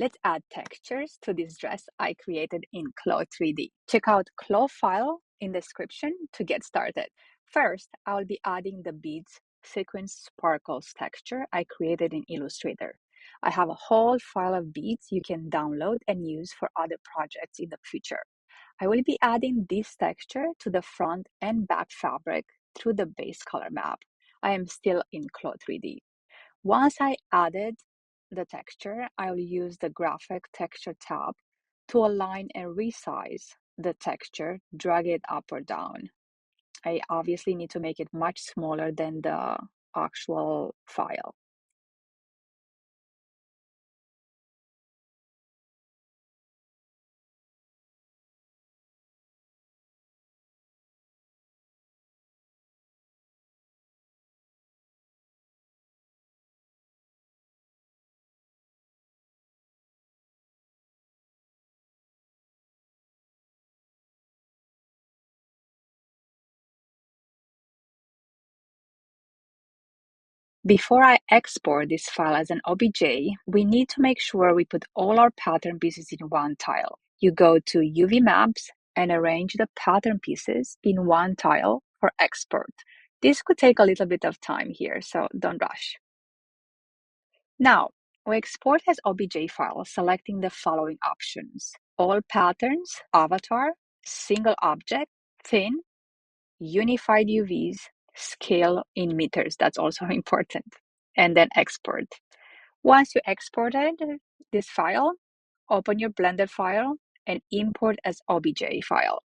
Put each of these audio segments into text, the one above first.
Let's add textures to this dress I created in CLO 3D. Check out CLO file in the description to get started. First, I'll be adding the beads sequence sparkles texture I created in Illustrator. I have a whole file of beads you can download and use for other projects in the future. I will be adding this texture to the front and back fabric through the base color map. I am still in CLO 3D. Once I added the texture, I'll use the Graphic Texture tab to align and resize the texture, drag it up or down. I obviously need to make it much smaller than the actual file. Before I export this file as an OBJ, we need to make sure we put all our pattern pieces in one tile. You go to UV Maps and arrange the pattern pieces in one tile for export. This could take a little bit of time here, so don't rush. Now, we export as OBJ file, selecting the following options: all patterns, avatar, single object, thin, unified UVs, scale in meters, that's also important, and then export. Once you exported this file, open your Blender file and import as OBJ file.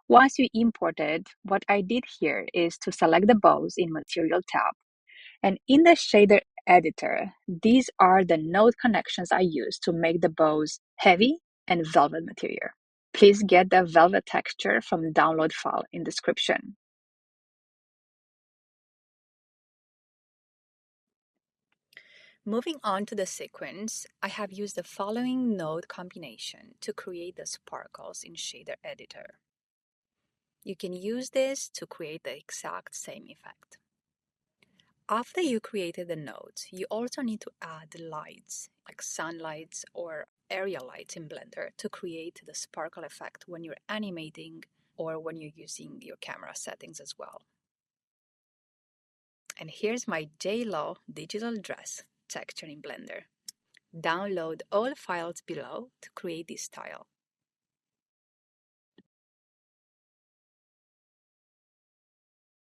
Once you imported, what I did here is to select the bows in Material tab. And in the shader editor, these are the node connections I use to make the bows heavy and velvet material. Please get the velvet texture from the download file in description. Moving on to the sequence, I have used the following node combination to create the sparkles in shader editor. You can use this to create the exact same effect. After you created the nodes, you also need to add lights, like sunlights or area lights in Blender to create the sparkle effect when you're animating or when you're using your camera settings as well. And here's my JLo digital dress texture in Blender. Download all files below to create this style.